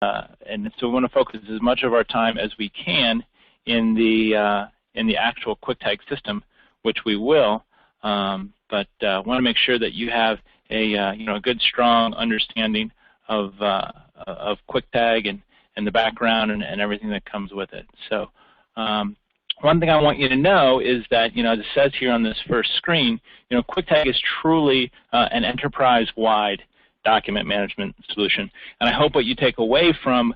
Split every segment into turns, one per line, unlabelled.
so we want to focus as much of our time as we can in the actual QuickTag system, which we will. But want to make sure that you have a a good, strong understanding of QuickTag and the background and everything that comes with it. So one thing I want you to know is that, as it says here on this first screen, QuickTag is truly an enterprise-wide document management solution. And I hope what you take away from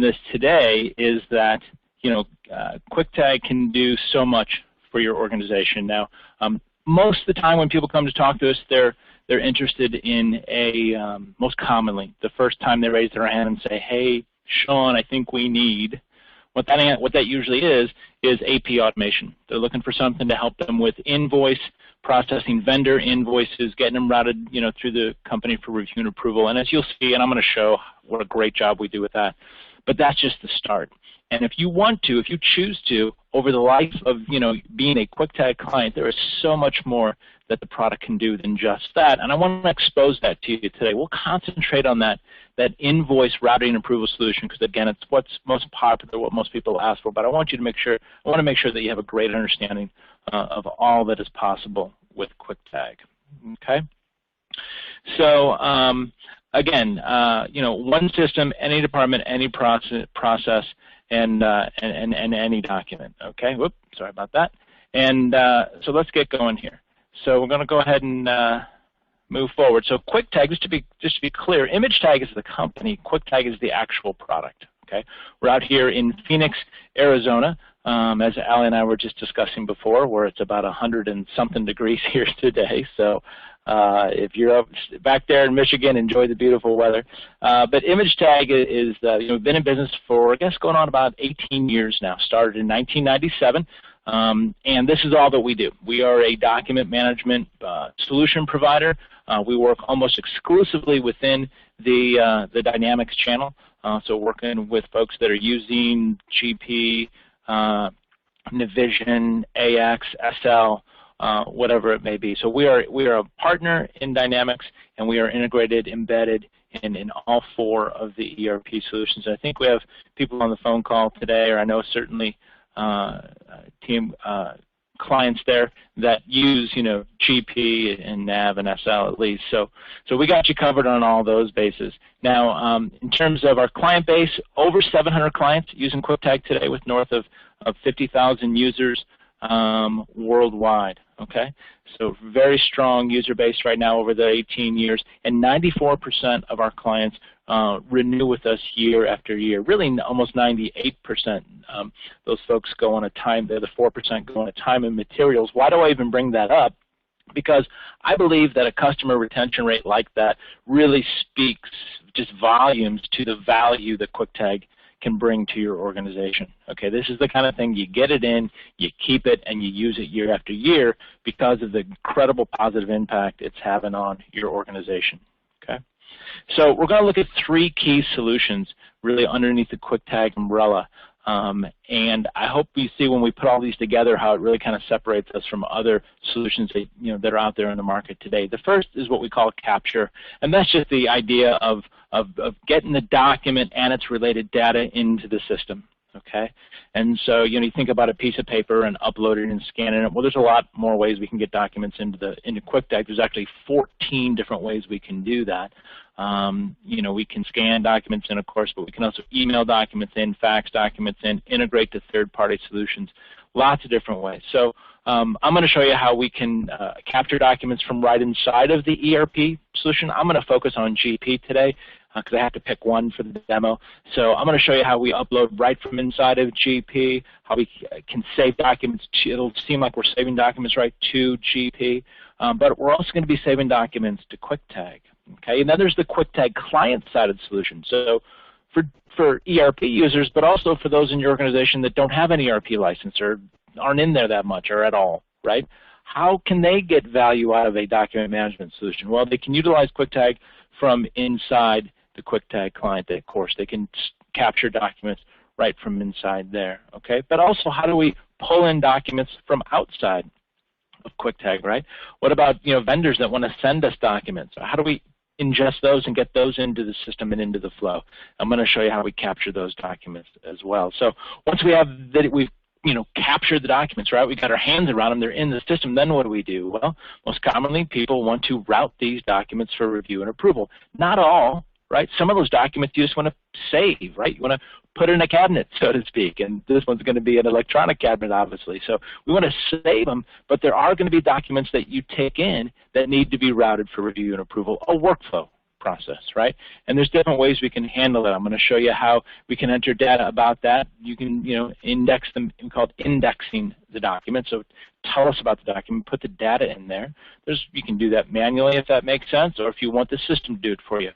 this today is that, QuickTag can do so much for your organization. Now, most of the time when people come to talk to us, they're interested in most commonly, the first time they raise their hand and say, hey, Sean, I think we need, what that usually is AP automation. They're looking for something to help them with invoice processing, vendor invoices, getting them routed, through the company for review and approval. And as you'll see, and I'm going to show what a great job we do with that, but that's just the start. And if you want to, if you choose to, over the life of being a QuickTag client, there is so much more that the product can do than just that. And I want to expose that to you today. We'll concentrate on that invoice routing and approval solution because, again, it's what's most popular, what most people ask for. But I want to make sure that you have a great understanding of all that is possible with QuickTag. Okay. So again, one system, any department, any process, and any document. Okay. Whoops, sorry about that. And so let's get going here. So we're going to go ahead and move forward. So QuickTag, just to be clear, ImageTag is the company. QuickTag is the actual product. Okay. We're out here in Phoenix, Arizona, as Ali and I were just discussing before, where it's about 100 and something degrees here today. So if you're up back there in Michigan, enjoy the beautiful weather. But ImageTag is, been in business for, I guess, going on about 18 years now. Started in 1997, and this is all that we do. We are a document management solution provider. We work almost exclusively within the Dynamics channel. So working with folks that are using GP, Navision, AX, SL, whatever it may be. So we are a partner in Dynamics, and we are integrated, embedded in all four of the ERP solutions. I think we have people on the phone call today, or I know certainly team clients there that use GP and Nav and SL at least. So we got you covered on all those bases. Now, in terms of our client base, over 700 clients using QuickTag today with north of 50,000 users worldwide. Okay, so very strong user base right now over the 18 years, and 94% of our clients renew with us year after year. Really, almost 98%. Those folks go on a time. The 4% go on a time and materials. Why do I even bring that up? Because I believe that a customer retention rate like that really speaks just volumes to the value that QuickTag can bring to your organization. Okay, this is the kind of thing you get it in, you keep it, and you use it year after year because of the incredible positive impact it's having on your organization. Okay, so we're going to look at three key solutions really underneath the QuickTag umbrella. And I hope you see when we put all these together how it really kind of separates us from other solutions that, that are out there in the market today. The first is what we call capture, and that's just the idea of getting the document and its related data into the system. Okay, and so you think about a piece of paper and uploading and scanning it. Well, there's a lot more ways we can get documents into QuickTag. There's actually 14 different ways we can do that. We can scan documents in, of course, but we can also email documents in, fax documents in, integrate to third-party solutions, lots of different ways. So I'm going to show you how we can capture documents from right inside of the ERP solution. I'm going to focus on GP today because I have to pick one for the demo. So I'm going to show you how we upload right from inside of GP, how we can save documents. It'll seem like we're saving documents right to GP, but we're also going to be saving documents to QuickTag. Okay, and then there's the QuickTag client side of the solution. So for ERP users, but also for those in your organization that don't have an ERP license or aren't in there that much or at all, right? How can they get value out of a document management solution? Well, they can utilize QuickTag from inside the QuickTag client. Of course, they can capture documents right from inside there, okay? But also, how do we pull in documents from outside of QuickTag, right? What about vendors that want to send us documents? How do we ingest those and get those into the system and into the flow. I'm going to show you how we capture those documents as well. So once we have that, we've captured the documents, right? We got our hands around them, they're in the system, then what do? Well, most commonly people want to route these documents for review and approval. Not all, right? Some of those documents you just want to save, right? You want to put in a cabinet, so to speak, and this one's going to be an electronic cabinet, obviously. So we want to save them, but there are going to be documents that you take in that need to be routed for review and approval, a workflow process, right? And there's different ways we can handle that. I'm going to show you how we can enter data about that. You can, index them, called indexing the document. So tell us about the document, put the data in there. You can do that manually if that makes sense, or if you want the system to do it for you.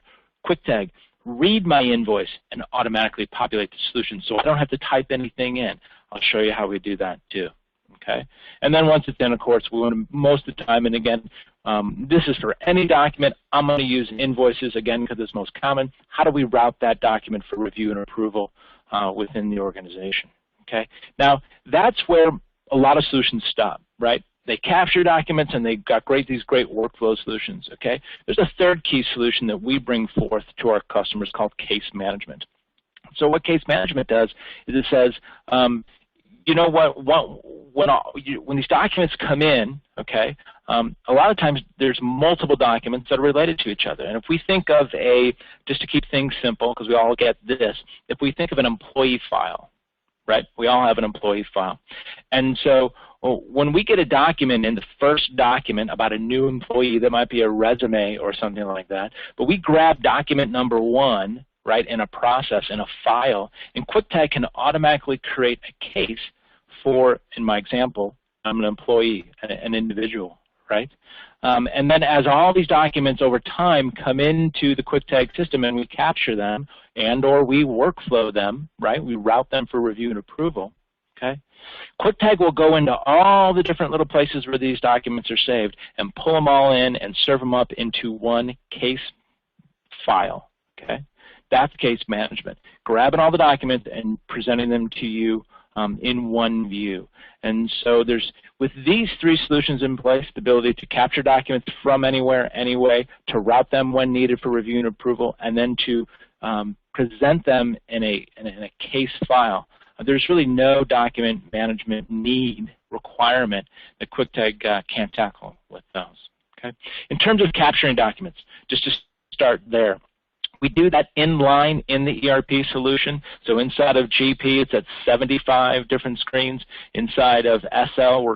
QuickTag, read my invoice and automatically populate the solution so I don't have to type anything in. I'll show you how we do that too. Okay, and then once it's in, of course, we want to, most of the time, and again, this is for any document, I'm going to use invoices, again, because it's most common. How do we route that document for review and approval within the organization? Okay, now that's where a lot of solutions stop, right? They capture documents and they've got these great workflow solutions, okay? There's a third key solution that we bring forth to our customers called case management. So what case management does is it says, you know what, when these documents come in, okay, a lot of times there's multiple documents that are related to each other. And if we think of just to keep things simple, because we all get this, if we think of an employee file, right, we all have an employee file. And so when we get a document in the first document about a new employee, that might be a resume or something like that, but we grab document number 1, right, in a process, in a file, and QuickTag can automatically create a case for, in my example, I'm an employee, an individual, right? And then as all these documents over time come into the QuickTag system and we capture them and or we workflow them, right, we route them for review and approval, okay? QuickTag will go into all the different little places where these documents are saved and pull them all in and serve them up into one case file, okay? That's case management, grabbing all the documents and presenting them to you in one view. And so with these 3 solutions in place, the ability to capture documents from anywhere, anyway, to route them when needed for review and approval, and then to present them in a case file, there's really no document management requirement that QuickTag can't tackle with those. Okay? In terms of capturing documents, just to start there, we do that inline in the ERP solution. So inside of GP, it's at 75 different screens. Inside of SL,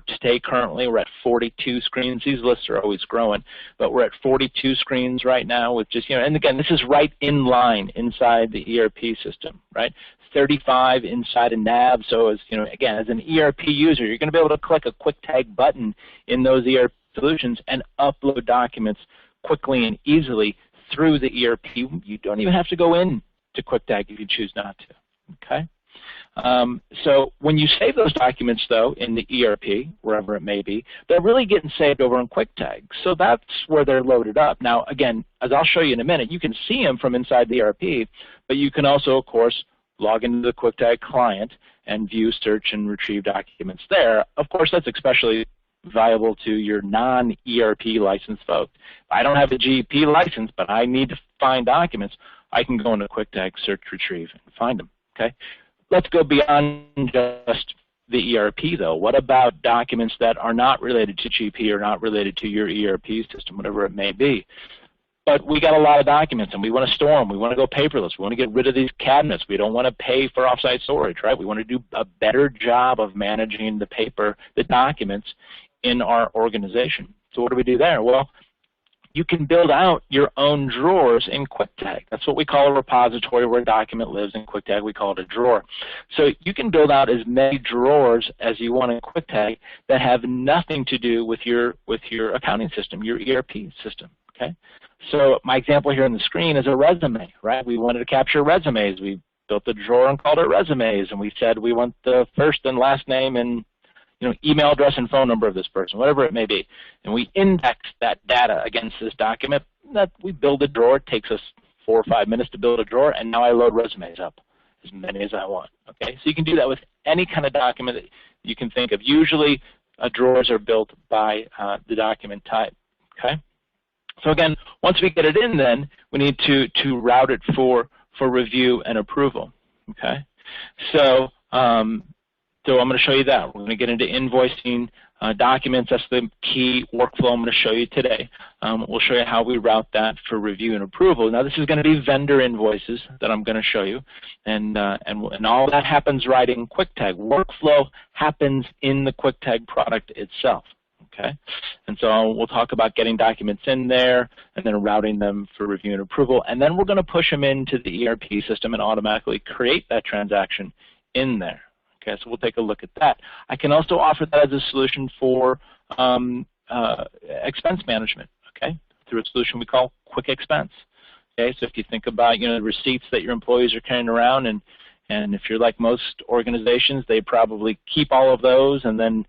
currently we're at 42 screens. These lists are always growing, but we're at 42 screens right now with just, and again, this is right in line inside the ERP system, right? 35 inside a NAV. So as again, as an ERP user, you're going to be able to click a QuickTag button in those ERP solutions and upload documents quickly and easily through the ERP. You don't even have to go in to QuickTag if you choose not to, okay? So when you save those documents, though, in the ERP, wherever it may be, they're really getting saved over in QuickTag. So that's where they're loaded up. Now, again, as I'll show you in a minute, you can see them from inside the ERP, but you can also, of course, log into the QuickTag client and view, search, and retrieve documents there. Of course, that's especially valuable to your non-ERP licensed folks. If I don't have a GP license, but I need to find documents, I can go into QuickTag, search, retrieve, and find them, okay? Let's go beyond just the ERP, though. What about documents that are not related to GP or not related to your ERP system, whatever it may be? But we got a lot of documents, and we want to store them. We want to go paperless. We want to get rid of these cabinets. We don't want to pay for offsite storage, right? We want to do a better job of managing the documents in our organization. So what do we do there? Well, you can build out your own drawers in QuickTag. That's what we call a repository where a document lives. In QuickTag, we call it a drawer. So you can build out as many drawers as you want in QuickTag that have nothing to do with your accounting system, your ERP system, okay? So my example here on the screen is a resume, right? We wanted to capture resumes. We built a drawer and called it resumes, and we said we want the first and last name and email address and phone number of this person, whatever it may be. And we index that data against this document. That we build a drawer. It takes us 4 or 5 minutes to build a drawer, and now I load resumes up, as many as I want. Okay, so you can do that with any kind of document that you can think of. Usually, drawers are built by the document type. Okay. So again, once we get it in, then we need to route it for review and approval. Okay, so I'm going to show you that. We're going to get into invoicing documents. That's the key workflow I'm going to show you today. We'll show you how we route that for review and approval. Now, this is going to be vendor invoices that I'm going to show you, and all that happens right in QuickTag. Workflow happens in the QuickTag product itself. Okay, and so we'll talk about getting documents in there and then routing them for review and approval, and then we're going to push them into the ERP system and automatically create that transaction in there. Okay, so we'll take a look at that. I can also offer that as a solution for expense management, okay, through a solution we call Quick Expense. Okay, so if you think about, the receipts that your employees are carrying around, and if you're like most organizations, they probably keep all of those and then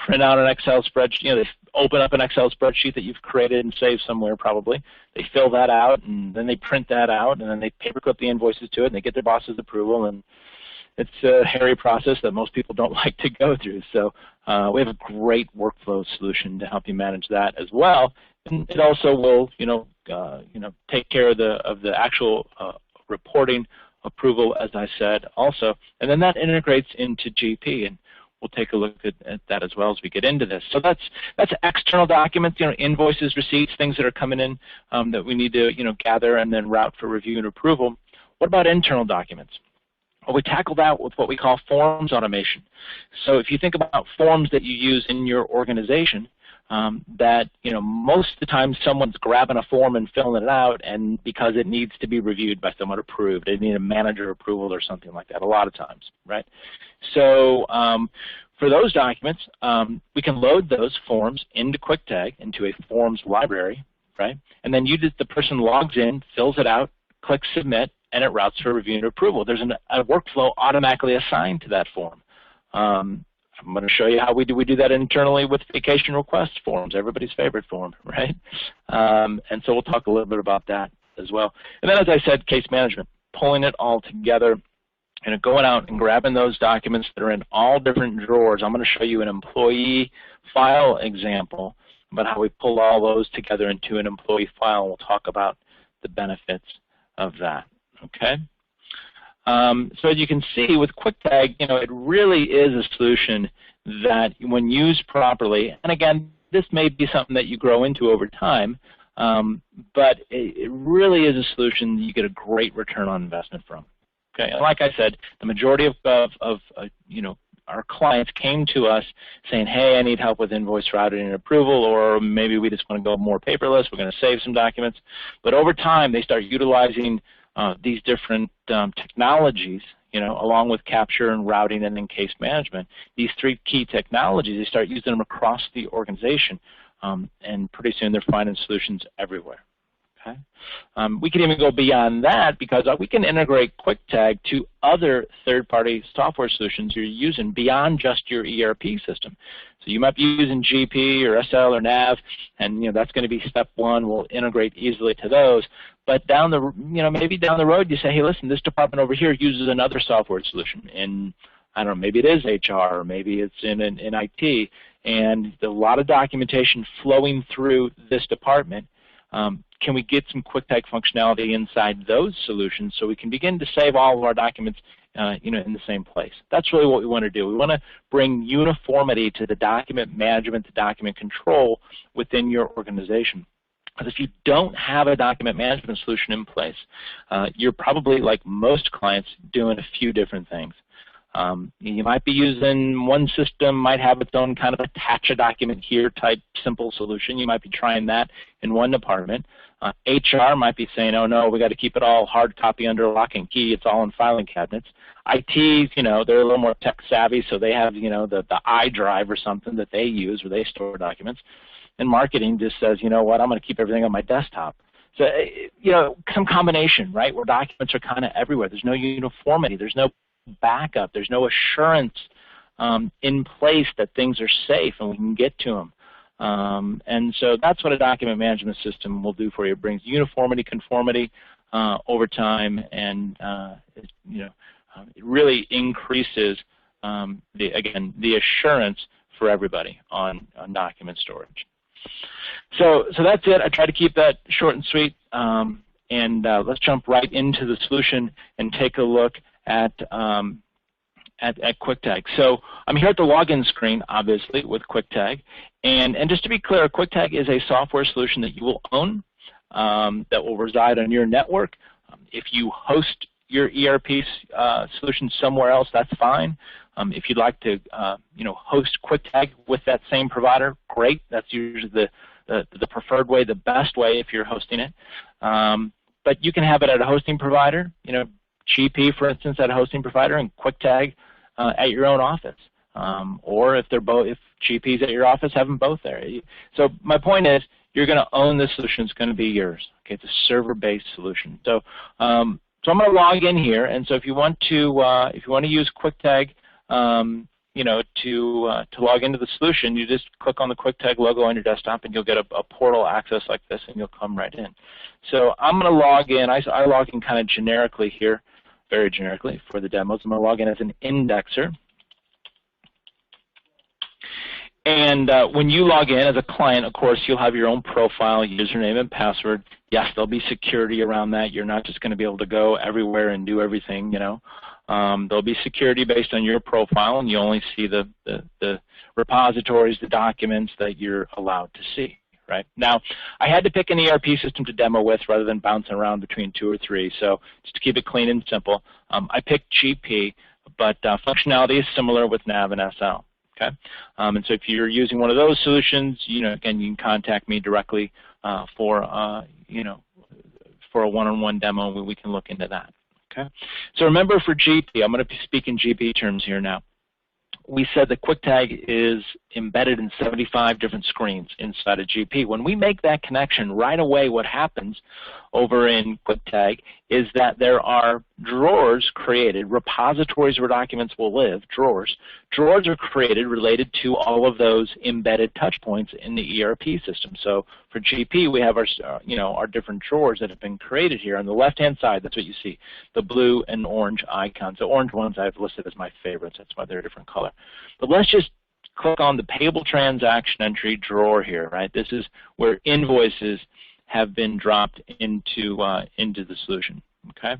print out an Excel spreadsheet. They open up an Excel spreadsheet that you've created and saved somewhere probably. They fill that out, and then they print that out, and then they paperclip the invoices to it, and they get their boss's approval, and it's a hairy process that most people don't like to go through. So we have a great workflow solution to help you manage that as well. And it also will, take care of the actual reporting approval, as I said, also. And then that integrates into GP, and we'll take a look at that as well as we get into this. So that's external documents, invoices, receipts, things that are coming in that we need to, gather and then route for review and approval. What about internal documents? Well, we tackle that with what we call forms automation. So if you think about forms that you use in your organization, that most of the time someone's grabbing a form and filling it out, and because it needs to be reviewed by someone approved, they need a manager approval or something like that a lot of times, right? So for those documents, we can load those forms into QuickTag, into a forms library, right? And then the person logs in, fills it out, clicks submit, and it routes for review and approval. There's a workflow automatically assigned to that form. I'm going to show you how we do that internally with vacation request forms, everybody's favorite form, right? And so we'll talk a little bit about that as well. And then, as I said, case management, pulling it all together and going out and grabbing those documents that are in all different drawers. I'm going to show you an employee file example about how we pull all those together into an employee file, and we'll talk about the benefits of that. Okay, so as you can see with QuickTag, it really is a solution that when used properly, and again, this may be something that you grow into over time, but it really is a solution that you get a great return on investment from. Okay, and like I said, the majority of our clients came to us saying, hey, I need help with invoice routing and approval, or maybe we just want to go more paperless, we're going to save some documents. But over time, they start utilizing these different technologies, along with capture and routing and then case management. These three key technologies, they start using them across the organization, and pretty soon they're finding solutions everywhere. Okay? We can even go beyond that, because we can integrate QuickTag to other third-party software solutions you're using beyond just your ERP system. So you might be using GP or SL or NAV, and that's going to be step one. We'll integrate easily to those. But maybe down the road you say, hey, listen, this department over here uses another software solution, and I don't know, maybe it is HR, or maybe it's in IT, and a lot of documentation flowing through this department. Can we get some QuickTag functionality inside those solutions so we can begin to save all of our documents in the same place? That's really what we want to do. We want to bring uniformity to the document management, the document control within your organization. Because if you don't have a document management solution in place, you're probably, like most clients, doing a few different things. You might be using one system, might have its own kind of attach a document here type simple solution. You might be trying that in one department. HR might be saying, oh no, we got to keep it all hard copy under lock and key. It's all in filing cabinets. IT, they're a little more tech savvy, so they have, the iDrive or something that they use where they store documents. And marketing just says, you know what, I'm going to keep everything on my desktop. So, some combination, right, where documents are kind of everywhere. There's no uniformity. There's no backup. There's no assurance in place that things are safe and we can get to them. And so that's what a document management system will do for you. It brings uniformity, conformity over time, and it really increases the assurance for everybody on document storage. So that's it. I try to keep that short and sweet. Let's jump right into the solution and take a look at QuickTag. So I'm here at the login screen, obviously, with QuickTag. And just to be clear, QuickTag is a software solution that you will own, that will reside on your network. If you host your ERP solution somewhere else, that's fine. If you'd like to host QuickTag with that same provider, great. That's usually the preferred way, the best way if you're hosting it. But you can have it at a hosting provider, GP, for instance, at a hosting provider, and QuickTag at your own office. Or if GP's at your office, have them both there. So my point is, you're going to own this solution. It's going to be yours. Okay, it's a server-based solution. So I'm going to log in here, and so if you want to use QuickTag, to log into the solution, you just click on the QuickTag logo on your desktop, and you'll get a portal access like this, and you'll come right in. So I'm going to log in. I log in kind of generically here, very generically for the demos. I'm going to log in as an indexer. And when you log in as a client, of course, you'll have your own profile, username, and password. Yes, there'll be security around that. You're not just going to be able to go everywhere and do everything, There'll be security based on your profile, and you only see the repositories, the documents that you're allowed to see, right? Now, I had to pick an ERP system to demo with rather than bouncing around between 2 or 3, so just to keep it clean and simple, I picked GP, but functionality is similar with Nav and SL. Okay, and so if you're using one of those solutions, again, you can contact me directly for a one-on-one demo, where we can look into that. Okay, so remember, for GP, I'm going to be speaking GP terms here now. We said that QuickTag is embedded in 75 different screens inside of GP. When we make that connection, right away what happens over in QuickTag is that there are drawers created, repositories where documents will live, drawers. Drawers are created related to all of those embedded touch points in the ERP system. So for GP, we have our different drawers that have been created here. On the left-hand side, that's what you see, the blue and orange icons. The orange ones I've listed as my favorites. That's why they're a different color. But let's just click on the payable transaction entry drawer here, right? This is where invoices have been dropped into the solution. Okay,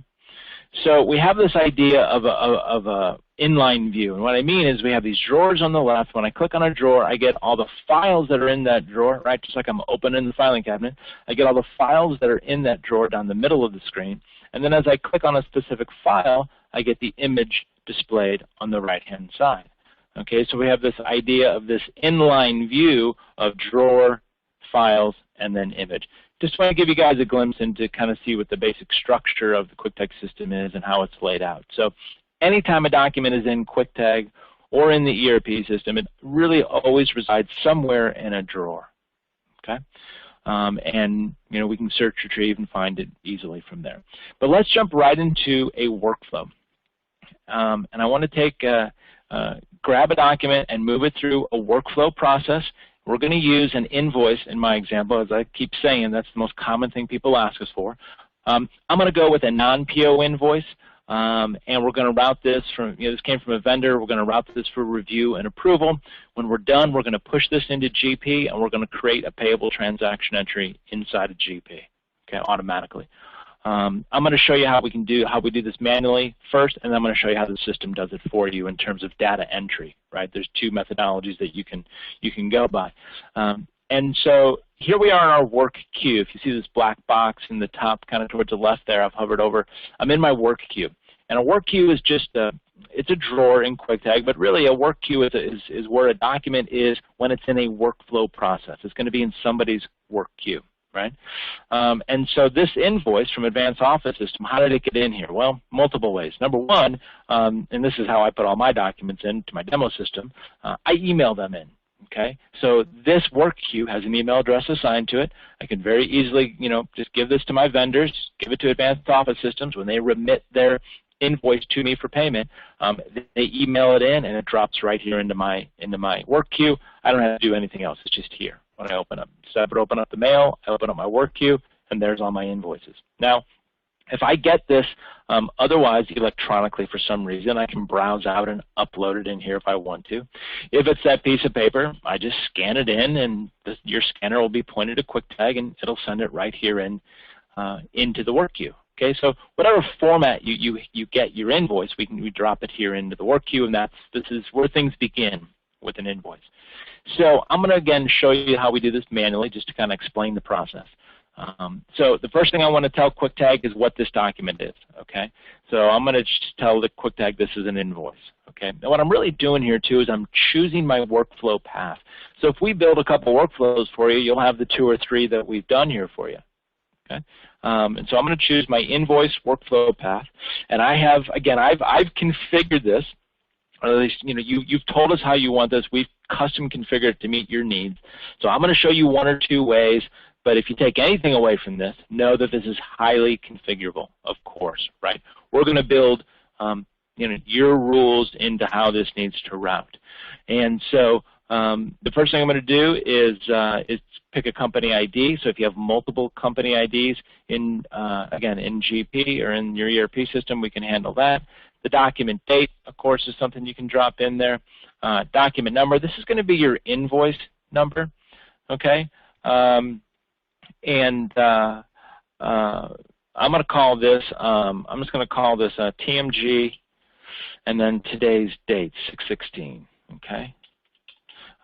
so we have this idea of a inline view, and what I mean is we have these drawers on the left. When I click on a drawer, I get all the files that are in that drawer, right? Just like I'm opening the filing cabinet, I get all the files that are in that drawer down the middle of the screen, and then as I click on a specific file, I get the image displayed on the right-hand side. Okay, so we have this idea of this inline view of drawer, files, and then image. Just want to give you guys a glimpse into kind of see what the basic structure of the QuickTag system is and how it's laid out. So anytime a document is in QuickTag or in the ERP system, it really always resides somewhere in a drawer. Okay, and we can search, retrieve, and find it easily from there. But let's jump right into a workflow. And I want to grab a document and move it through a workflow process. We're going to use an invoice in my example. As I keep saying, that's the most common thing people ask us for. I'm going to go with a non-PO invoice, and we're going to route this from, this came from a vendor. We're going to route this for review and approval. When we're done, we're going to push this into GP, and we're going to create a payable transaction entry inside of GP, okay, automatically. I'm going to show you how we do this manually first, and then I'm going to show you how the system does it for you in terms of data entry. Right? There's 2 methodologies that you can go by. And so here we are in our work queue. If you see this black box in the top, kind of towards the left there, I've hovered over. I'm in my work queue, and a work queue is just it's a drawer in QuickTag, but really a work queue is where a document is when it's in a workflow process. It's going to be in somebody's work queue. Right? And so this invoice from Advanced Office System, how did it get in here? Well, multiple ways. Number one, and this is how I put all my documents into my demo system, I email them in. Okay, so this work queue has an email address assigned to it. I can very easily, just give this to my vendors, give it to Advanced Office Systems. When they remit their invoice to me for payment, they email it in, and it drops right here into my work queue. I don't have to do anything else. It's just here. When I open up, so I would open up the mail, I open up my work queue, and there's all my invoices. Now, If I get this otherwise electronically for some reason, I can browse out and upload it in here if I want to. If it's that piece of paper, I just scan it in, and your scanner will be pointed to QuickTag, and it'll send it right here in into the work queue. Okay, so whatever format you get your invoice, we drop it here into the work queue, and this is where things begin with an invoice. So I'm going to again show you how we do this manually, just to kind of explain the process. So the first thing I want to tell QuickTag is what this document is. Okay, so I'm going to just tell the QuickTag this is an invoice. Okay, now what I'm really doing here too is I'm choosing my workflow path. So if we build a couple workflows for you, you'll have the 2 or 3 that we've done here for you. Okay, and so I'm going to choose my invoice workflow path, and I have, again, I've configured this, or at least you've told us how you want this. We've custom configured it to meet your needs. So I'm going to show you 1 or 2 ways, but if you take anything away from this, know that this is highly configurable, of course, right? We're going to build your rules into how this needs to route. And so the first thing I'm going to do is pick a company ID. So if you have multiple company IDs again, in GP or in your ERP system, we can handle that. The document date, of course, is something you can drop in there. Document number, this is going to be your invoice number, okay? I'm going to call this, I'm just going to call this TMG, and then today's date, 6/16, okay?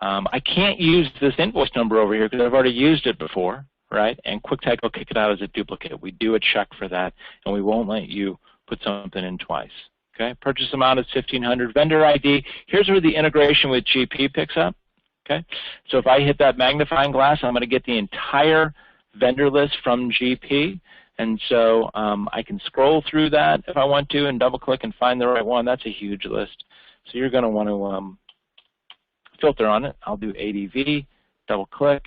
I can't use this invoice number over here because I've already used it before, right? And QuickTag will kick it out as a duplicate. We do a check for that, and we won't let you put something in twice. Okay, purchase amount is $1,500. Vendor ID, here's where the integration with GP picks up. Okay, so if I hit that magnifying glass, I'm going to get the entire vendor list from GP, and so I can scroll through that if I want to and double-click and find the right one. That's a huge list. So you're going to want to filter on it. I'll do ADV, double-click,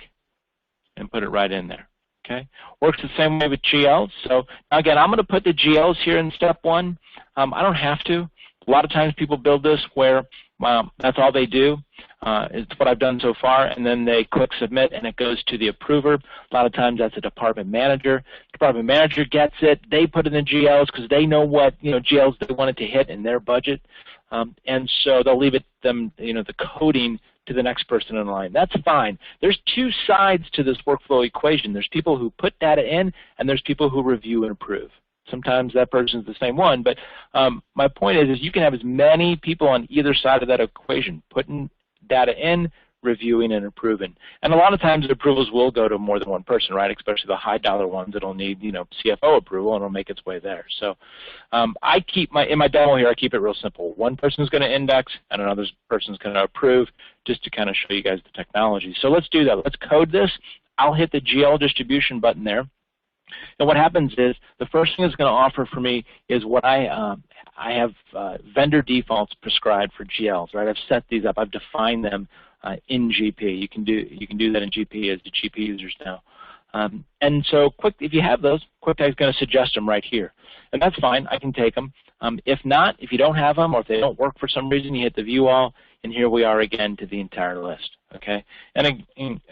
and put it right in there. Okay, works the same way with GLs. So again, I'm going to put the GLs here in step 1. I don't have to. A lot of times people build this where that's all they do. It's what I've done so far, and then they click submit and it goes to the approver. A lot of times that's a department manager. Department manager gets it. They put in the GLs because they know what GLs they want it to hit in their budget, and so they'll leave the coding to the next person in line. That's fine. There's 2 sides to this workflow equation. There's people who put data in, and there's people who review and approve. Sometimes that person's the same one, but my point is you can have as many people on either side of that equation, putting data in, reviewing, and approving. And a lot of times the approvals will go to more than one person, right? Especially the high dollar ones that'll need, CFO approval, and it'll make its way there. So I keep in my demo here, I keep it real simple. One person's going to index, and another person's going to approve, just to kind of show you guys the technology. So let's do that. Let's code this. I'll hit the GL distribution button there. And what happens is the first thing it's going to offer for me is what I have vendor defaults prescribed for GLs, right? I've set these up. I've defined them in GP. You can do that in GP as the GP users now. And so if you have those, QuickTag is going to suggest them right here. And that's fine. I can take them. If not, if you don't have them or if they don't work for some reason, you hit the view all, and here we are again to the entire list. Okay? And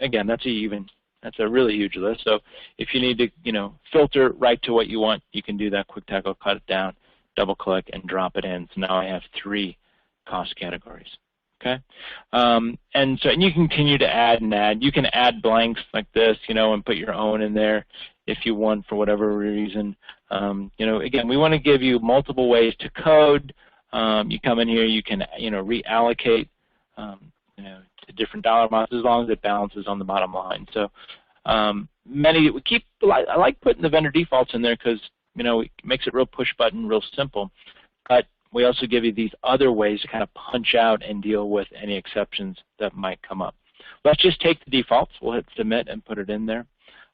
again, that's a really huge list. So if you need to, filter right to what you want, you can do that. QuickTag will cut it down, double-click, and drop it in. So now I have 3 cost categories. Okay, and you can continue to add and add. You can add blanks like this, and put your own in there if you want for whatever reason. Again, we want to give you multiple ways to code. You come in here, you can reallocate to different dollar amounts as long as it balances on the bottom line. So I like putting the vendor defaults in there because it makes it real push button, real simple. But we also give you these other ways to kind of punch out and deal with any exceptions that might come up. Let's just take the defaults. We'll hit submit and put it in there.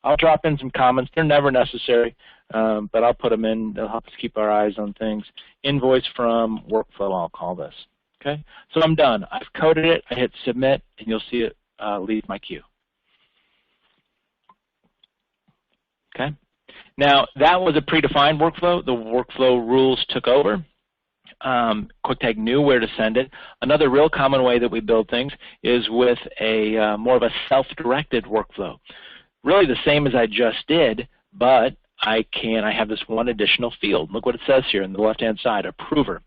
I'll drop in some comments. They're never necessary, but I'll put them in. They'll help us keep our eyes on things. Invoice from workflow, I'll call this. Okay, so I'm done. I've coded it. I hit submit, and you'll see it leave my queue. Okay. Now, that was a predefined workflow. The workflow rules took over. QuickTag knew where to send it. Another real common way that we build things is with a more of a self-directed workflow. Really the same as I just did, but I have this one additional field. Look what it says here on the left-hand side, approver.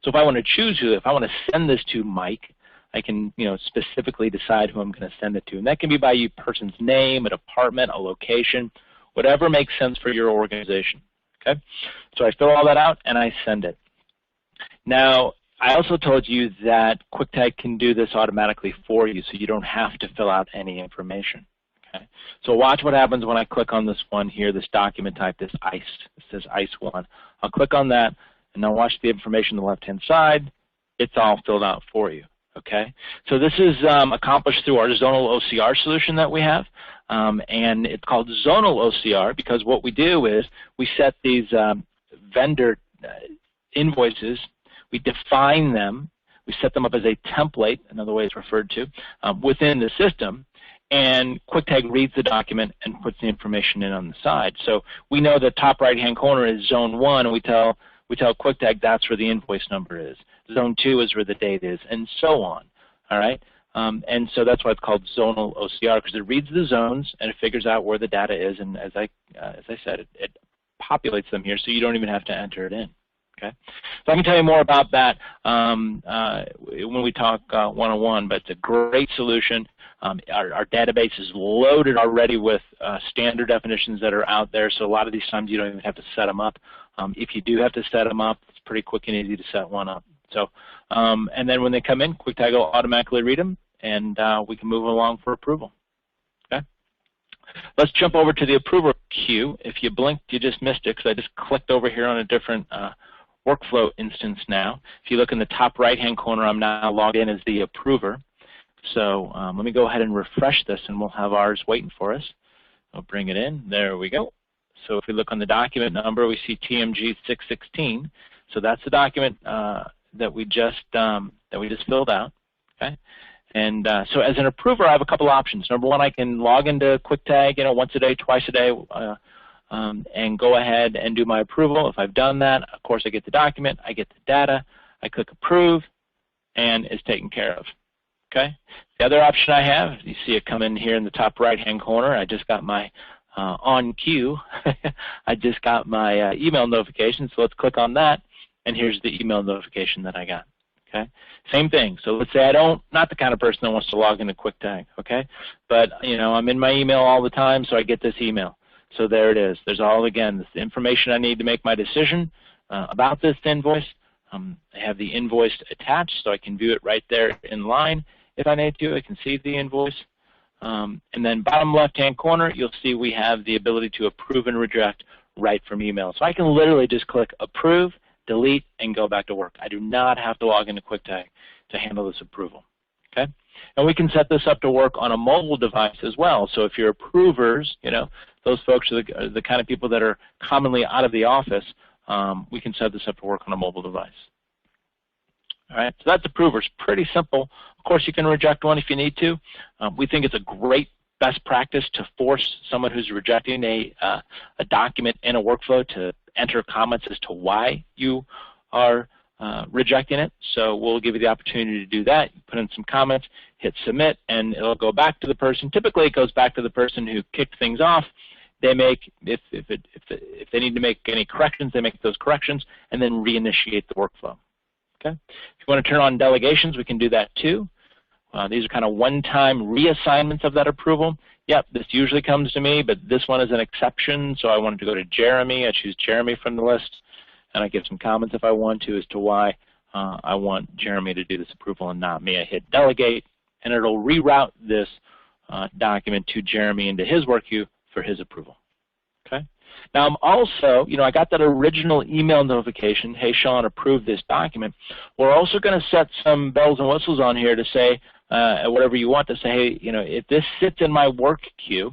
So if I want to choose if I want to send this to Mike, I can, specifically decide who I'm going to send it to. And that can be by a person's name, a department, a location, whatever makes sense for your organization. Okay? So I fill all that out and I send it. Now, I also told you that QuickTag can do this automatically for you, so you don't have to fill out any information. Okay? So watch what happens when I click on this one here, this document type, this ICE. It says ICE1. I'll click on that, and now watch the information on the left-hand side. It's all filled out for you. Okay? So this is accomplished through our Zonal OCR solution that we have, and it's called Zonal OCR because what we do is we set these vendor invoices. We define them, we set them up as a template, another way it's referred to, within the system, and QuickTag reads the document and puts the information in on the side. So we know the top right-hand corner is Zone 1, and we tell QuickTag that's where the invoice number is. Zone 2 is where the date is, and so on. All right? And so that's why it's called Zonal OCR, because it reads the zones and it figures out where the data is, and as I said, it populates them here, so you don't even have to enter it in. Okay, so I can tell you more about that when we talk one-on-one, but it's a great solution. Our database is loaded already with standard definitions that are out there, so a lot of these times you don't even have to set them up. If you do have to set them up, it's pretty quick and easy to set one up. So, and then when they come in, QuickTag will automatically read them, and we can move along for approval. Okay, let's jump over to the approval queue. If you blinked, you just missed it because I just clicked over here on a different workflow instance now. If you look in the top right-hand corner, I'm now logged in as the approver. So let me go ahead and refresh this, and we'll have ours waiting for us. I'll bring it in. There we go. So if we look on the document number, we see TMG 616. So that's the document that we just filled out. Okay. And so as an approver, I have a couple options. Number one, I can log into QuickTag, once a day, twice a day. And go ahead and do my approval. If I've done that, of course, I get the document, I get the data, I click approve, and it's taken care of. Okay. The other option I have, you see it come in here in the top right-hand corner. I just got my on cue. I just got my email notification. So let's click on that, and here's the email notification that I got. Okay. Same thing. So let's say not the kind of person that wants to log into QuickTag. Okay. But I'm in my email all the time, so I get this email. So there it is. There's this information I need to make my decision about this invoice. I have the invoice attached, so I can view it right there in line. If I need to, I can see the invoice. And then bottom left-hand corner, you'll see we have the ability to approve and reject right from email. So I can literally just click approve, delete, and go back to work. I do not have to log into QuickTag to handle this approval. Okay? And we can set this up to work on a mobile device as well. So if you're approvers, those folks are the kind of people that are commonly out of the office, we can set this up to work on a mobile device. All right, so that's approvers. Pretty simple. Of course, you can reject one if you need to. We think it's a great best practice to force someone who's rejecting a document in a workflow to enter comments as to why you are rejecting it. So we'll give you the opportunity to do that. You put in some comments, hit submit, and it'll go back to the person. Typically, it goes back to the person who kicked things off. They make, if they need to make any corrections, they make those corrections, and then reinitiate the workflow. Okay. If you want to turn on delegations, we can do that too. These are kind of one-time reassignments of that approval. Yep, this usually comes to me, but this one is an exception, so I wanted to go to Jeremy. I choose Jeremy from the list, and I give some comments if I want to as to why I want Jeremy to do this approval and not me. I hit delegate, and it'll reroute this document to Jeremy into his work queue for his approval. Okay. Now I'm also, I got that original email notification, hey Sean, approve this document. We're also going to set some bells and whistles on here to say, whatever you want to say, hey, if this sits in my work queue,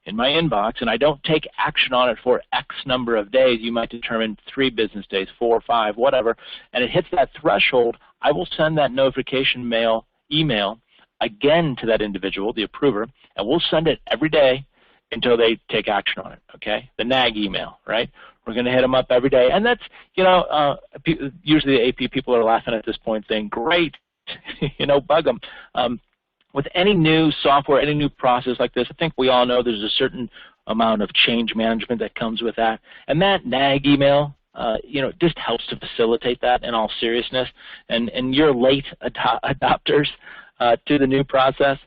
in my inbox, and I don't take action on it for X number of days, you might determine 3 business days, 4, 5, whatever, and it hits that threshold, I will send that notification email again to that individual, the approver, and we'll send it every day until they take action on it, okay? The nag email, right? We're going to hit them up every day. And that's, usually the AP people are laughing at this point saying, great, bug them. With any new software, any new process like this, I think we all know there's a certain amount of change management that comes with that. And that NAG email, just helps to facilitate that in all seriousness. And you're late adopters to the new process.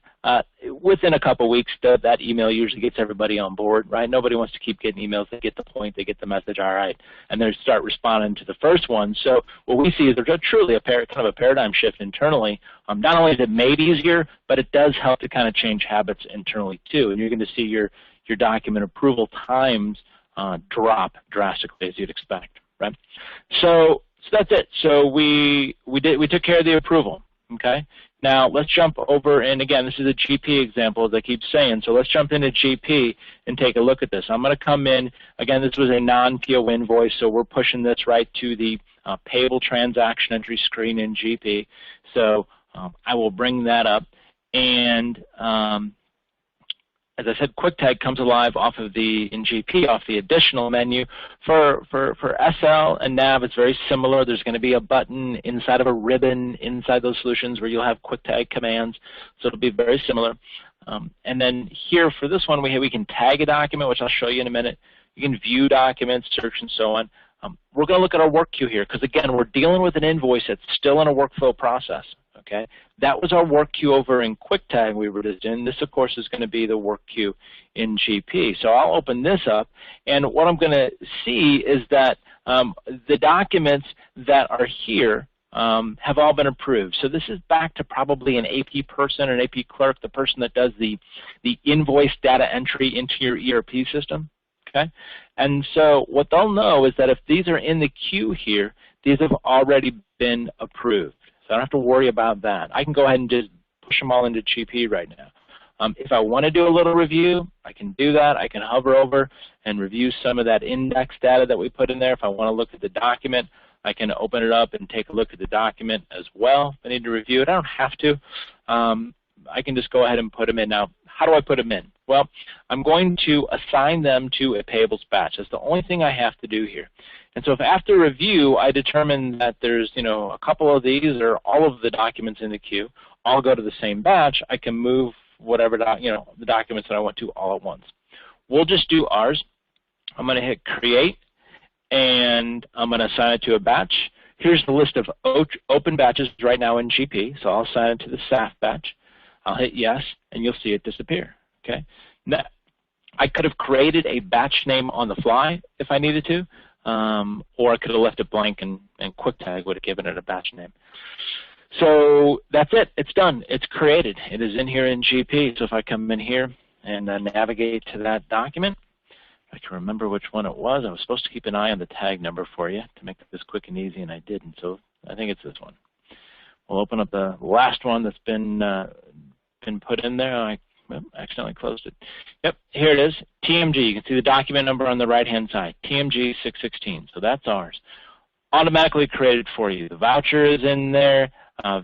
Within a couple weeks, that email usually gets everybody on board, right? Nobody wants to keep getting emails. They get the point, they get the message, all right, and they start responding to the first one. So what we see is there's truly kind of a paradigm shift internally. Not only is it made easier, but it does help to kind of change habits internally too. And you're going to see your document approval times drop drastically, as you'd expect, right? So that's it. So we took care of the approval, okay? Now let's jump over, and again, this is a GP example, as I keep saying, so let's jump into GP and take a look at this. I'm going to come in, again, this was a non-PO invoice, so we're pushing this right to the payable transaction entry screen in GP. So I will bring that up, and as I said, QuickTag comes alive in GP off the additional menu. For SL and NAV, it's very similar. There's going to be a button inside of a ribbon inside those solutions where you'll have QuickTag commands, so it'll be very similar. And then here for this one, we can tag a document, which I'll show you in a minute. You can view documents, search, and so on. We're going to look at our work queue here because, again, we're dealing with an invoice that's still in a workflow process. Okay, that was our work queue over in QuickTag we were just in. This, of course, is going to be the work queue in GP. So I'll open this up, and what I'm going to see is that the documents that are here have all been approved. So this is back to probably an AP person, an AP clerk, the person that does the invoice data entry into your ERP system. Okay, and so what they'll know is that if these are in the queue here, these have already been approved. I don't have to worry about that. I can go ahead and just push them all into GP right now. If I want to do a little review, I can do that. I can hover over and review some of that index data that we put in there. If I want to look at the document, I can open it up and take a look at the document as well. If I need to review it, I don't have to. I can just go ahead and put them in. Now, how do I put them in? Well, I'm going to assign them to a payables batch. That's the only thing I have to do here. And so if after review I determine that there's a couple of these or all of the documents in the queue all go to the same batch, I can move whatever the documents that I want to all at once. We'll just do ours. I'm going to hit create, and I'm going to assign it to a batch. Here's the list of open batches right now in GP, so I'll assign it to the SAF batch. I'll hit yes, and you'll see it disappear. Okay. Now, I could have created a batch name on the fly if I needed to. Or I could have left it blank and QuickTag would have given it a batch name. So that's it. It's done. It's created. It is in here in GP. So if I come in here and navigate to that document, I can remember which one it was. I was supposed to keep an eye on the tag number for you to make this quick and easy, and I didn't. So I think it's this one. We'll open up the last one that's been put in there. I accidentally closed it. Yep, here it is, TMG. You can see the document number on the right-hand side, TMG 616. So that's ours. Automatically created for you. The voucher is in there,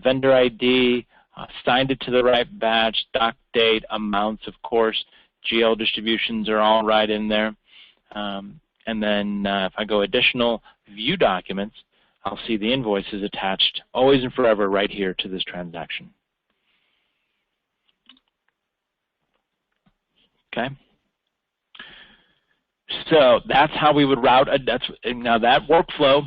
vendor ID, signed it to the right batch, doc date, amounts, of course. GL distributions are all right in there. And then if I go additional view documents, I'll see the invoices attached always and forever right here to this transaction. Okay, so that's how we would route. Now that workflow,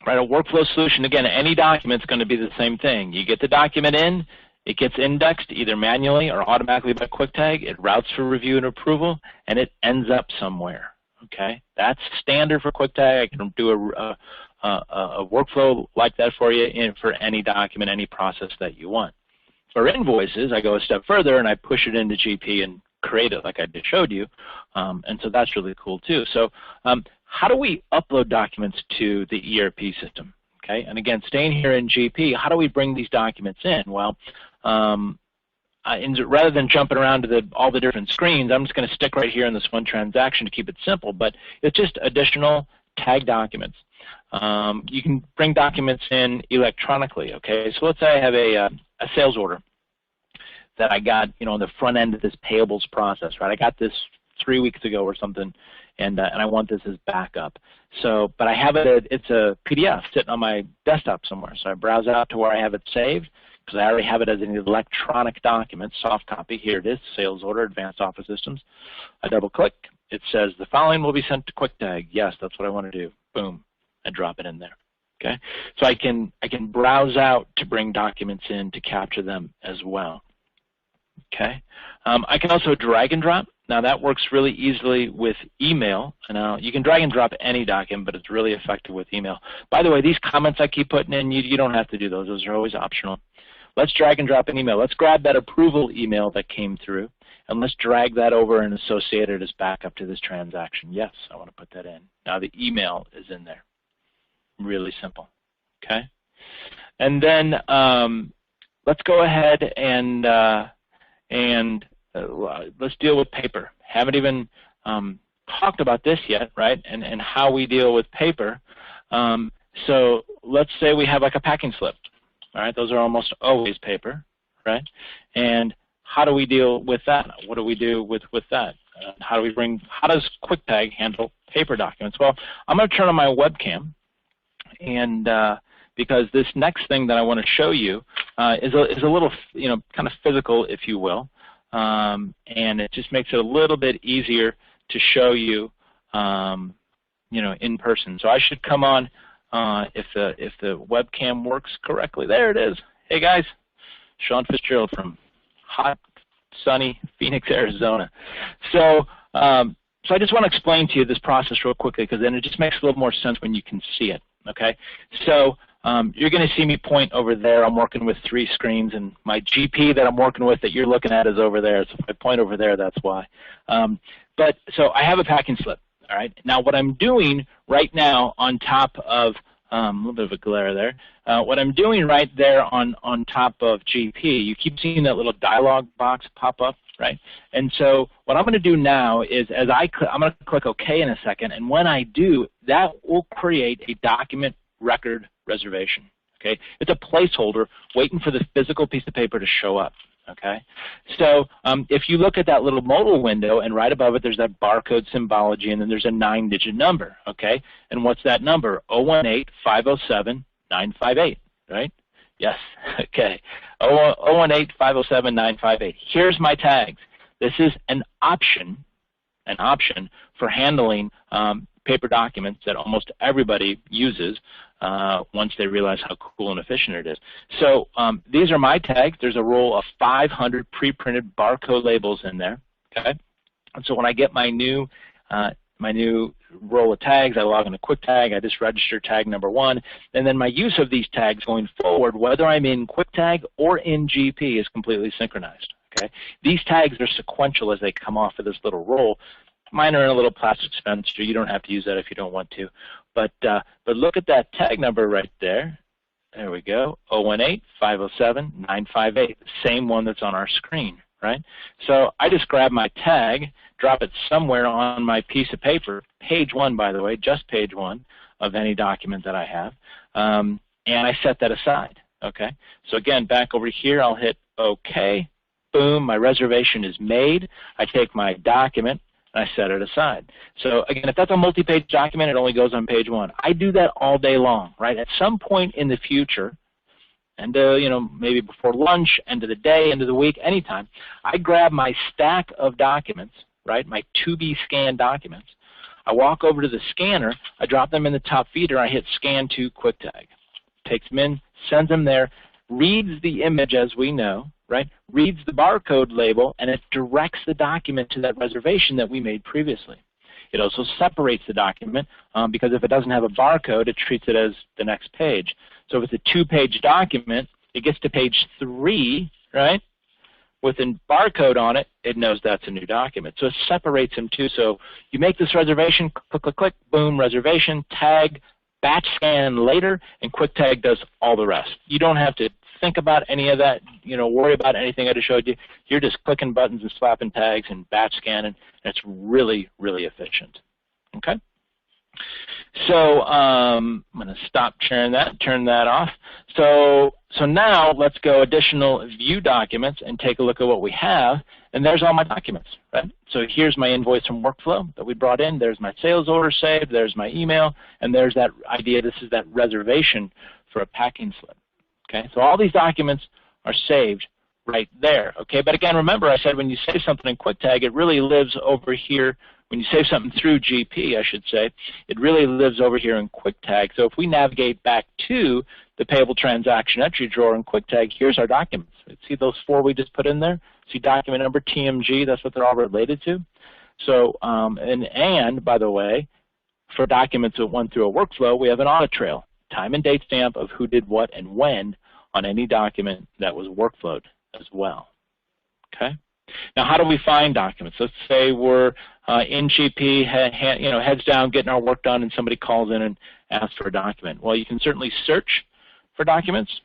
right? A workflow solution. Again, any document's going to be the same thing. You get the document in, it gets indexed either manually or automatically by QuickTag. It routes for review and approval, and it ends up somewhere. Okay, that's standard for QuickTag. I can do a workflow like that for you for any document, any process that you want. For invoices, I go a step further and I push it into GP and create it like I just showed you, and so that's really cool too. So how do we upload documents to the ERP system? Okay, and again, staying here in GP, how do we bring these documents in? Well, rather than jumping around to all the different screens, I'm just going to stick right here in this one transaction to keep it simple, but it's just additional tag documents. You can bring documents in electronically, okay? So let's say I have a sales order that I got, on the front end of this payables process, right? I got this 3 weeks ago or something, and I want this as backup. So, but I have it, it's a PDF sitting on my desktop somewhere. So I browse out to where I have it saved, because I already have it as an electronic document, soft copy. Here it is, sales order, Advanced Office Systems. I double click, it says the following will be sent to QuickTag. Yes, that's what I want to do. Boom, I drop it in there. Okay, so I can browse out to bring documents in to capture them as well. Okay, I can also drag and drop. Now that works really easily with email. And you can drag and drop any document, but it's really effective with email. By the way, these comments I keep putting in, you don't have to do those. Those are always optional. Let's drag and drop an email. Let's grab that approval email that came through, and let's drag that over and associate it as backup to this transaction. Yes, I want to put that in. Now the email is in there. Really simple. Okay, and then let's go ahead and let's deal with paper. Haven't even talked about this yet, right? And how we deal with paper. So let's say we have like a packing slip. All right, those are almost always paper, right? And how do we deal with that? What do we do with that? How does QuickTag handle paper documents? Well, I'm going to turn on my webcam, and because this next thing that I want to show you is a little, kind of physical, if you will. And it just makes it a little bit easier to show you, in person. So I should come on if the webcam works correctly. There it is. Hey guys, Sean Fitzgerald from hot, sunny Phoenix, Arizona. So so I just want to explain to you this process real quickly, because then it just makes a little more sense when you can see it. Okay, so you're going to see me point over there. I'm working with 3 screens, and my GP that I'm working with that you're looking at is over there. So if I point over there, that's why. So I have a packing slip. All right. Now what I'm doing right now on top of a little bit of a glare there. What I'm doing right there on top of GP, you keep seeing that little dialog box pop up, right? And so what I'm going to do now is I'm going to click OK in a second, and when I do, that will create a document record reservation. Okay, it's a placeholder waiting for the physical piece of paper to show up. Okay, so if you look at that little modal window, and right above it there's that barcode symbology, and then there's a 9-digit number. Okay, and what's that number? 018-507-958, right? Yes. Okay, 018-507-958. Here's my tags. This is an option for handling paper documents that almost everybody uses once they realize how cool and efficient it is. So these are my tags. There's a roll of 500 pre-printed barcode labels in there. Okay, and so when I get my new roll of tags, I log into QuickTag. I just register tag number 1, and then my use of these tags going forward, whether I'm in QuickTag or in GP, is completely synchronized. Okay, these tags are sequential as they come off of this little roll. Mine are in a little plastic dispenser. You don't have to use that if you don't want to. But look at that tag number right there. There we go, 018-507-958, same one that's on our screen, right? So I just grab my tag, drop it somewhere on my piece of paper, page 1, by the way, just page 1 of any document that I have, and I set that aside. Okay, so again, back over here, I'll hit OK. Boom, my reservation is made. I take my document, and I set it aside. So again, if that's a multi-page document, it only goes on page 1. I do that all day long, right? At some point in the future, and maybe before lunch, end of the day, end of the week, anytime, I grab my stack of documents, right, my to-be scanned documents. I walk over to the scanner, I drop them in the top feeder, I hit Scan to QuickTag. Takes them in, sends them there, reads the image as we know, right, reads the barcode label, and it directs the document to that reservation that we made previously. It also separates the document because if it doesn't have a barcode, it treats it as the next page. So if it's a 2-page document, it gets to page 3, right, with a barcode on it, it knows that's a new document. So it separates them too. So you make this reservation, click, click, click, boom, reservation, tag, batch scan later, and QuickTag does all the rest. You don't have to think about any of that, worry about anything I just showed you. You're just clicking buttons and slapping tags and batch scanning, and it's really, really efficient. Okay? So I'm going to stop sharing that, turn that off. So now let's go additional view documents and take a look at what we have, and there's all my documents, right? So here's my invoice from workflow that we brought in. There's my sales order saved. There's my email, and there's that idea. This is that reservation for a packing slip. Okay, so all these documents are saved right there. Okay, but again, remember I said when you save something in QuickTag, it really lives over here when you save something through GP, I should say, it really lives over here in QuickTag. So if we navigate back to the payable transaction entry drawer in QuickTag, here's our documents. See those 4 we just put in there? See document number TMG, that's what they're all related to. So, and by the way, for documents that went through a workflow, we have an audit trail, time and date stamp of who did what and when on any document that was workflowed as well. Okay. Now, how do we find documents? Let's say we're in GP, heads down, getting our work done, and somebody calls in and asks for a document. Well, you can certainly search for documents,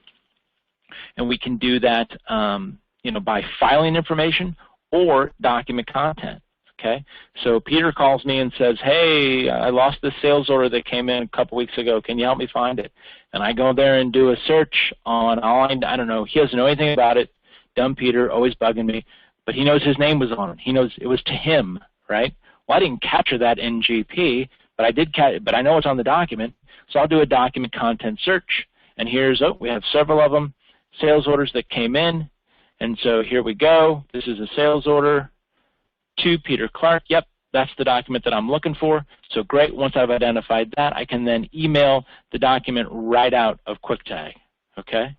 and we can do that, by filing information or document content. Okay, so Peter calls me and says, hey, I lost this sales order that came in a couple weeks ago. Can you help me find it? And I go there and do a search on, I don't know, he doesn't know anything about it. Dumb Peter, always bugging me. But he knows his name was on it. He knows it was to him, right? Well, I didn't capture that in GP, but I know it's on the document. So I'll do a document content search. And here's, we have several of them, sales orders that came in. And so here we go. This is a sales order to Peter Clark. Yep, that's the document that I'm looking for. So great, once I've identified that, I can then email the document right out of QuickTag, okay?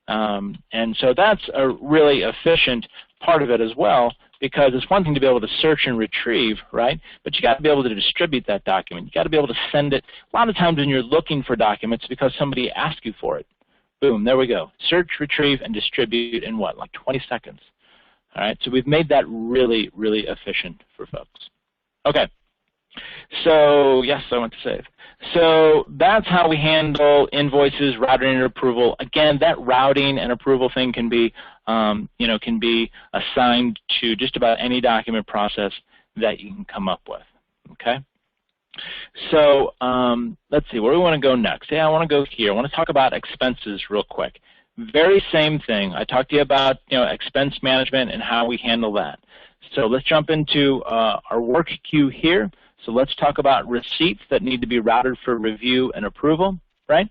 And so that's a really efficient part of it as well, because it's one thing to be able to search and retrieve, right? But you got to be able to distribute that document. You got to be able to send it. A lot of times when you're looking for documents because somebody asked you for it, boom, there we go. Search, retrieve, and distribute in what, like 20 seconds. All right, so we've made that really, really efficient for folks. Okay, so yes, I want to save. So that's how we handle invoices, routing, and approval. Again, that routing and approval thing can be, can be assigned to just about any document process that you can come up with. Okay. So let's see, where do we want to go next? Yeah, I want to go here. I want to talk about expenses real quick. Very same thing. I talked to you about expense management and how we handle that. So let's jump into our work queue here. So let's talk about receipts that need to be routed for review and approval, right?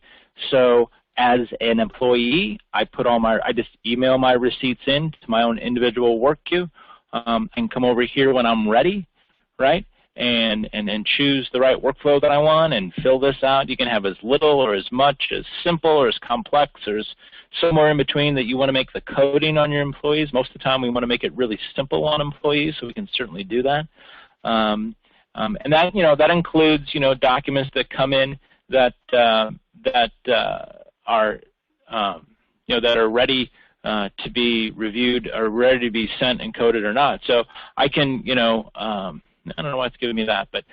So as an employee, I just email my receipts in to my own individual work queue and come over here when I'm ready, right? And choose the right workflow that I want and fill this out. You can have as little or as much, as simple or as complex, or as somewhere in between that you want to make the coding on your employees. Most of the time we want to make it really simple on employees, so we can certainly do that. And that that includes documents that come in that are ready to be reviewed or ready to be sent and coded or not. So I can I don't know why it's giving me that, but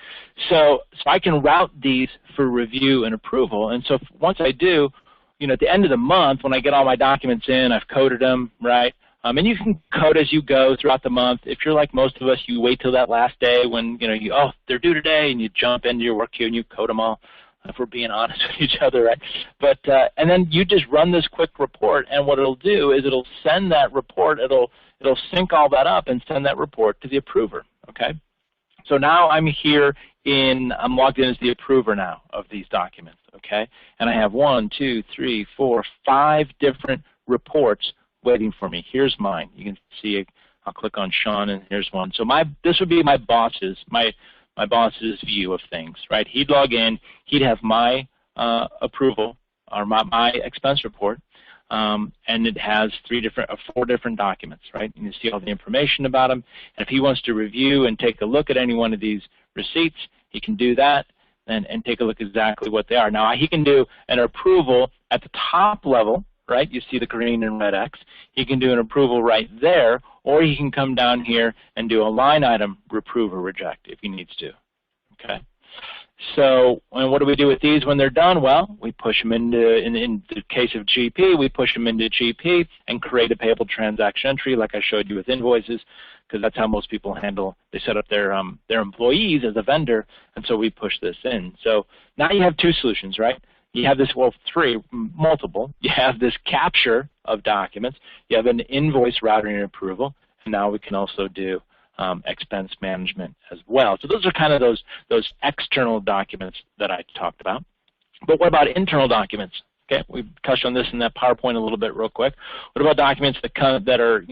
so I can route these for review and approval. And so once I do, at the end of the month when I get all my documents in, I've coded them, right? And you can code as you go throughout the month. If you're like most of us, you wait till that last day when they're due today, and you jump into your work queue and you code them all. If we're being honest with each other, right? But and then you just run this quick report, and what it'll do is it'll send that report. It'll sync all that up and send that report to the approver. Okay. So now I'm logged in as the approver now of these documents, okay? And I have 1, 2, 3, 4, 5 different reports waiting for me. Here's mine. You can see, I'll click on Sean, and here's one. So this would be my boss's view of things, right? He'd log in, he'd have my approval or my expense report, and it has 4 different documents, right? And you see all the information about them. And if he wants to review and take a look at any one of these receipts, he can do that and take a look exactly what they are. Now, he can do an approval at the top level, right? You see the green and red X. He can do an approval right there, or he can come down here and do a line item approve or reject if he needs to, okay? So, and what do we do with these when they're done? Well, we push them into, in the case of GP, we push them into GP and create a payable transaction entry like I showed you with invoices, because that's how most people they set up their employees as a vendor, and so we push this in. So now you have 2 solutions, right? You have this, well, 3, multiple. You have this capture of documents. You have an invoice routing and approval, and now we can also do expense management as well. So those are kind of those external documents that I talked about. But what about internal documents? Okay, we touched on this in that PowerPoint a little bit real quick. What about documents that are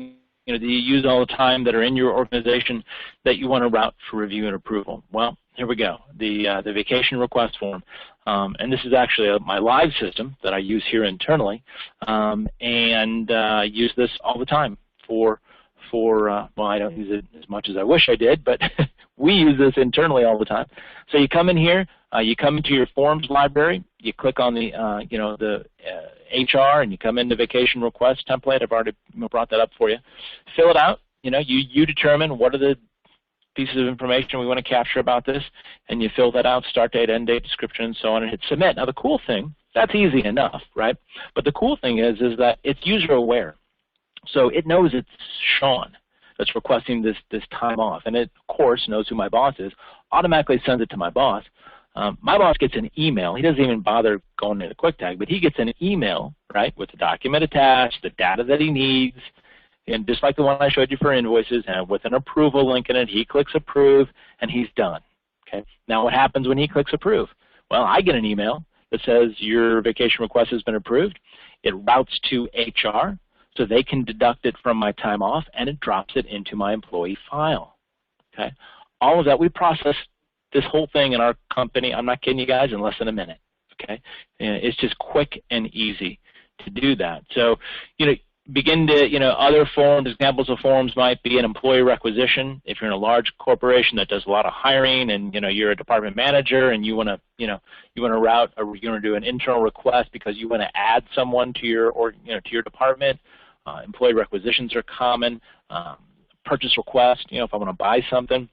that you use all the time that are in your organization that you want to route for review and approval? Well, here we go, the vacation request form. And this is actually my live system that I use here internally, and use this all the time for well, I don't use it as much as I wish I did, but we use this internally all the time. So you come in here, you come into your forms library, you click on the HR, and you come into vacation request template. I've already brought that up for you. Fill it out. You determine what are the pieces of information we want to capture about this, and you fill that out, start date, end date, description, and so on, and hit submit. Now the cool thing, that's easy enough, right? But the cool thing is that it's user aware. So it knows it's Sean that's requesting this time off, and it, of course, knows who my boss is, automatically sends it to my boss. My boss gets an email. He doesn't even bother going into QuickTag, but he gets an email, right, with the document attached, the data that he needs, and just like the one I showed you for invoices, and with an approval link in it, he clicks approve, and he's done. Okay. Now what happens when he clicks approve? Well, I get an email that says your vacation request has been approved. It routes to HR, so they can deduct it from my time off, and it drops it into my employee file. Okay. All of that, we process this whole thing in our company, I'm not kidding you guys, in less than a minute. Okay. And it's just quick and easy to do that. So, begin to, other forms, examples of forms might be an employee requisition. If you're in a large corporation that does a lot of hiring, and you're a department manager, and you want to, you want to route, or you want to do an internal request because you want to add someone to your, to your department. Employee requisitions are common. Purchase request, if I want to buy something,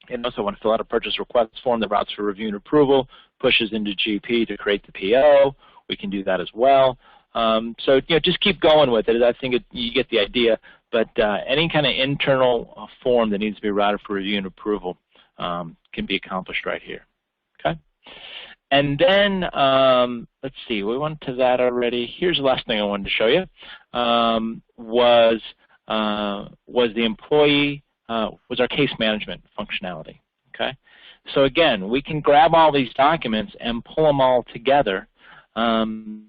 so I want to fill out a purchase request form that routes for review and approval, pushes into GP to create the PO. We can do that as well. So just keep going with it. I think you get the idea. But any kind of internal form that needs to be routed for review and approval can be accomplished right here. Okay. And then let's see, we went to that already. Here's the last thing I wanted to show you. Was the employee was our case management functionality. Okay. So again, we can grab all these documents and pull them all together. And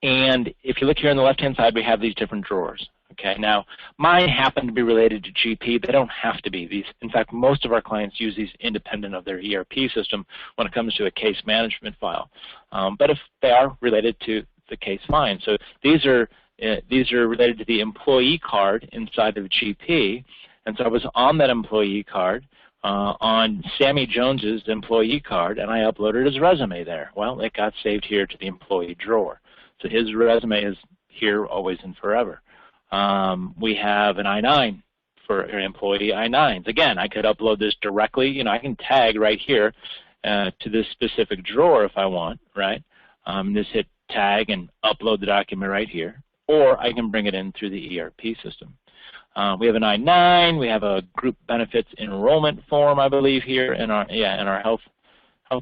if you look here on the left-hand side, we have these different drawers. Okay, now mine happen to be related to GP. They don't have to be. In fact, most of our clients use these independent of their ERP system when it comes to a case management file. But if they are related to the case, fine. So these are related to the employee card inside of GP, and so I was on that employee card. On Sammy Jones's employee card, and I uploaded his resume there. Well, it got saved here to the employee drawer. So his resume is here always and forever. We have an I-9 for an employee I-9s. Again, I could upload this directly. I can tag right here to this specific drawer if I want, right? Just hit tag and upload the document right here, or I can bring it in through the ERP system. We have an I-9. We have a group benefits enrollment form, I believe, here in our health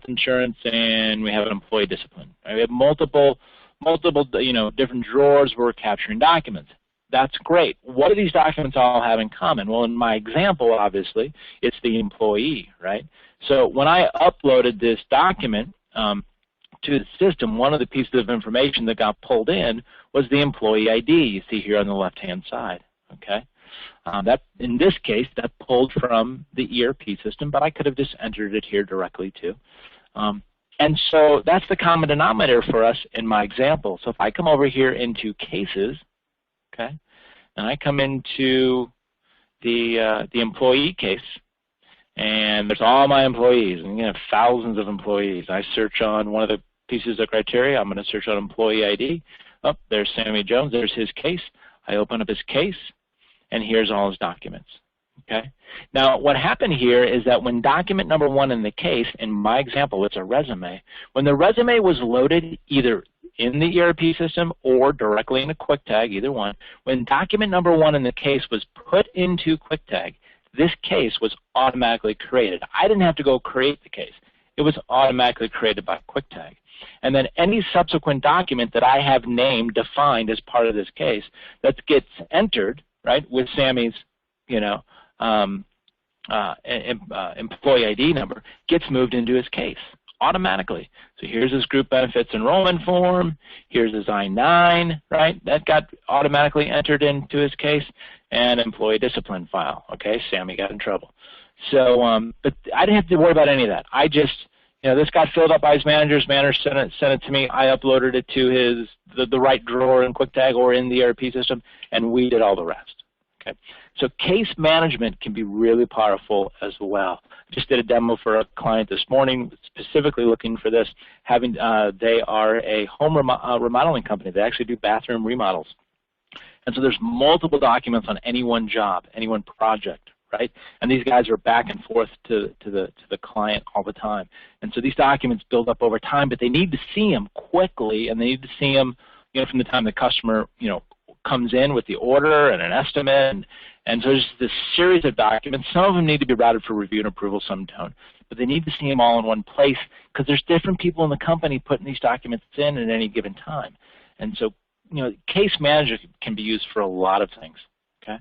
insurance, and we have an employee discipline. We have multiple different drawers where we're capturing documents. That's great. What do these documents all have in common? Well, in my example, obviously, it's the employee, right? So when I uploaded this document to the system, one of the pieces of information that got pulled in was the employee ID you see here on the left-hand side, okay? That, in this case, that pulled from the ERP system, but I could have just entered it here directly too. And so that's the common denominator for us in my example. So if I come over here into cases, okay, and I come into the employee case, and there's all my employees, and you have thousands of employees. I search on one of the pieces of criteria. I'm going to search on employee ID. Oh, there's Sammy Jones. There's his case. I open up his case, and here's all his documents. Okay. Now, what happened here is that when document number 1 in the case, in my example, it's a resume. When the resume was loaded either in the ERP system or directly into QuickTag, either one, when document number 1 in the case was put into QuickTag, this case was automatically created. I didn't have to go create the case. It was automatically created by QuickTag. And then any subsequent document that I have named, defined as part of this case, that gets entered, right, with Sammy's, employee ID number, gets moved into his case automatically. So here's his group benefits enrollment form, here's his I-9, right? That got automatically entered into his case, and employee discipline file. Okay, Sammy got in trouble. So, but I didn't have to worry about any of that. I just, this got filled up by his manager's manager, sent it to me, I uploaded it to the right drawer in QuickTag or in the ERP system, and we did all the rest. Okay, so case management can be really powerful as well. Just did a demo for a client this morning, specifically looking for this. They are a home remodeling company. They actually do bathroom remodels, and so there's multiple documents on any one job, any one project, right? And these guys are back and forth to the client all the time, and so these documents build up over time. But they need to see them quickly, and they need to see them, from the time the customer, comes in with the order and an estimate, and so there's this series of documents. Some of them need to be routed for review and approval, some don't, but they need to see them all in one place because there's different people in the company putting these documents in at any given time. And so, case manager can be used for a lot of things. Okay,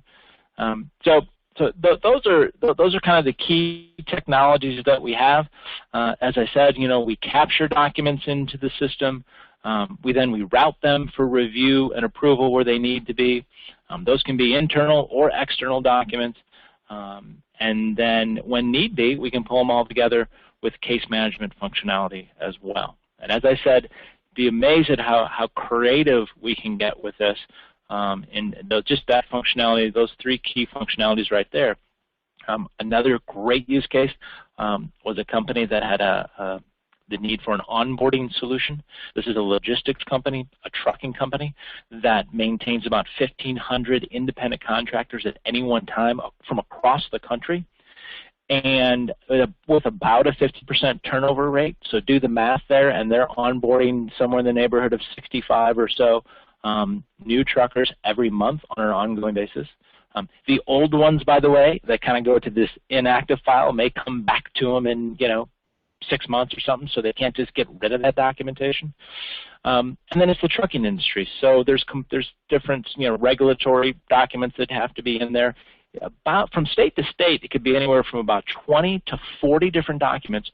so those are kind of the key technologies that we have. As I said, we capture documents into the system. We route them for review and approval where they need to be. Those can be internal or external documents. And then when need be, we can pull them all together with case management functionality as well. And as I said, be amazed at how creative we can get with this. Just that functionality, those three key functionalities right there. Another great use case was a company that had the need for an onboarding solution. This is a logistics company, a trucking company that maintains about 1,500 independent contractors at any one time from across the country, and with about a 50% turnover rate. So do the math there, and they're onboarding somewhere in the neighborhood of 65 or so new truckers every month on an ongoing basis. The old ones, by the way, that kind of go to this inactive file may come back to them in 6 months or something, so they can't just get rid of that documentation. And then it's the trucking industry, so there's different regulatory documents that have to be in there. From state to state, it could be anywhere from about 20 to 40 different documents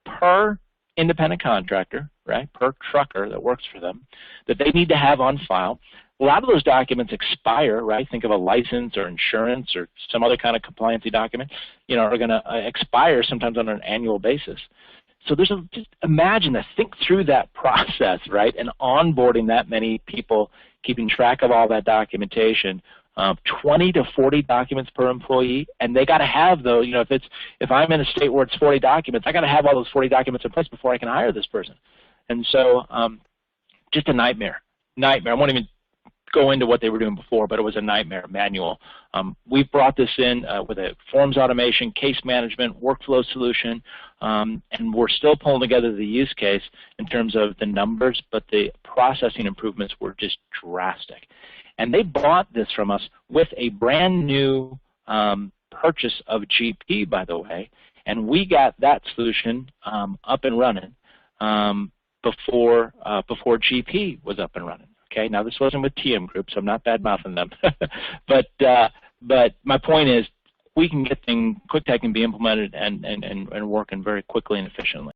per independent contractor, right, per trucker that works for them, that they need to have on file. A lot of those documents expire, right? Think of a license or insurance or some other kind of compliancy document, are going to expire sometimes on an annual basis. So just imagine that, think through that process, right? And onboarding that many people, keeping track of all that documentation, 20 to 40 documents per employee, and they got to have those. If I'm in a state where it's 40 documents, I got to have all those 40 documents in place before I can hire this person. And so, just a nightmare. I won't even go into what they were doing before, but it was a nightmare manual. We've brought this in with a forms automation, case management, workflow solution, and we're still pulling together the use case in terms of the numbers, but the processing improvements were just drastic. And they bought this from us with a brand new purchase of GP, by the way, and we got that solution up and running before GP was up and running. Okay, now this wasn't with TM Group, so I'm not bad-mouthing them, but my point is, we can get QuickTag can be implemented and working very quickly and efficiently.